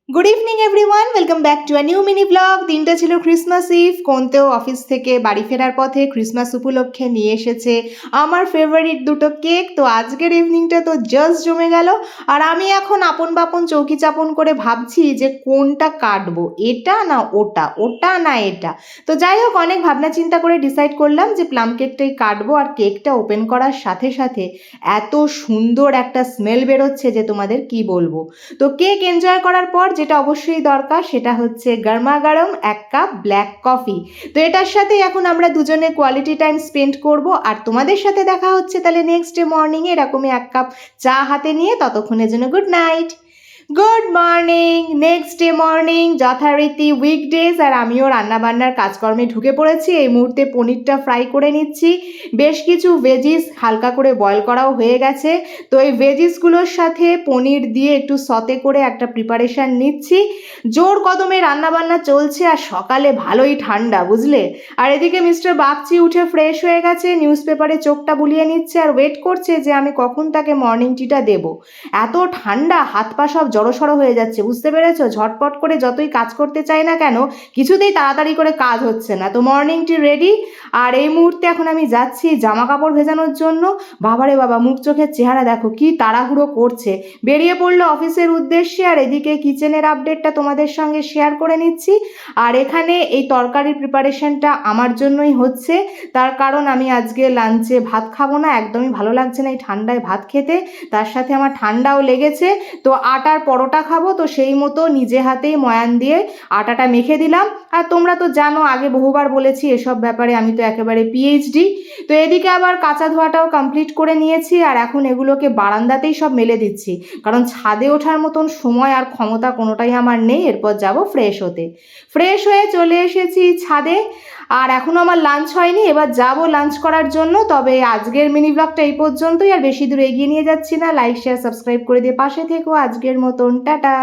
Good evening everyone, welcome back to a new mini blog. দিনটা ছিল Christmas eve. কোনতেও office থেকে বাড়ি ফেরার পথে ক্রিসমাস উপলক্ষে নিয়ে এসেছে আমার ফেভারিট দুটো কেক। তো আজকের ইভিনিংটা তো জাস্ট জমে গেল। আর আমি এখন আপন বাপন চৌকি চাপন করে ভাবছি যে কোনটা কাটবো, এটা না ওটা, ওটা না এটা। তো যাই হোক, অনেক ভাবনা চিন্তা করে ডিসাইড করলাম যে প্লাম কেকটাই কাটবো। আর কেকটা ওপেন করার সাথে সাথে এত সুন্দর একটা স্মেল বেরোচ্ছে যে তোমাদের কি বলবো। তো কেক এনজয় করার পর যেটা অবশ্যই দরকার সেটা হচ্ছে গরমা গরম এক কাপ ব্ল্যাক কফি। তো এটার সাথে এখন আমরা দুজনে কোয়ালিটি টাইম স্পেন্ড করব। আর তোমাদের সাথে দেখা হচ্ছে তাহলে নেক্সট ডে মর্নিংয়ে এরকমই এক কাপ চা হাতে নিয়ে। ততক্ষণের জন্য good night. Good morning. Next day morning, যথারীতি উইকডেজ, আর আমিও রান্নাবান্নার কাজকর্মে ঢুকে পড়েছি। এই মুহূর্তে পনিরটা ফ্রাই করে নিচ্ছি। বেশ কিছু ভেজিস হালকা করে বয়েল করাও হয়ে গেছে। তো এই ভেজিসগুলোর সাথে পনির দিয়ে একটু সতে করে একটা প্রিপারেশান নিচ্ছি। জোর কদমে রান্নাবান্না চলছে আর সকালে ভালোই ঠান্ডা, বুঝলে। আর এদিকে মিস্টার বাগচি উঠে ফ্রেশ হয়ে গেছে, নিউজ পেপারে চোখটা বুলিয়ে নিচ্ছে আর ওয়েট করছে যে আমি কখন তাকে মর্নিং টিটা দেবো। এত ঠান্ডা, হাত পা সব জড়সড় হয়ে যাচ্ছে, বুঝতে পেরেছো। ঝটপট করে যতই কাজ করতে চাই না কেন, কিছুতেই তাড়াতাড়ি করে কাজ হচ্ছে না। তো মর্নিং টি রেডি। আর এই মুহূর্তে এখন আমি যাচ্ছি জামা কাপড় ভেজানোর জন্য। বাবারে বাবা, মুখ চোখের চেহারা দেখো কি তাড়াহুড়ো করছে। বেরিয়ে পড়লো অফিসের উদ্দেশ্যে। আর এদিকে কিচেনের আপডেটটা তোমাদের সঙ্গে শেয়ার করে নিচ্ছি। আর এখানে এই তরকারির প্রিপারেশনটা আমার জন্যই হচ্ছে, তার কারণ আমি আজকে লাঞ্চে ভাত খাবো না, একদমই ভালো লাগছে না এই ঠান্ডায় ভাত খেতে। তার সাথে আমার ঠান্ডাও লেগেছে। তো আটার পরোটা খাবো, তো সেই মতো নিজে হাতেই ময়ান দিয়ে আটাটা মেখে দিলাম। আর তোমরা তো জানো, আগে বহুবার বলেছি এসব ব্যাপারে আমি তো একেবারে পিএইচডি। তো এদিকে আবার কাঁচা ধোয়াটাও কমপ্লিট করে নিয়েছি। আর এখন এগুলোকে বারান্দাতেই সব মেলে দিচ্ছি, কারণ ছাদে ওঠার মতন সময় আর ক্ষমতা কোনোটাই আমার নেই। এরপর যাব ফ্রেশ হতে। ফ্রেশ হয়ে চলে এসেছি ছাদে। আর এখনও আমার লাঞ্চ হয়নি, এবার যাব লাঞ্চ করার জন্য। তবে আজকের মিনি ব্লগটা এই পর্যন্তই, আর বেশি দূর এগিয়ে নিয়ে যাচ্ছি না। লাইক শেয়ার সাবস্ক্রাইব করে দিয়ে পাশে থেকো। আজকের মতন টাটা।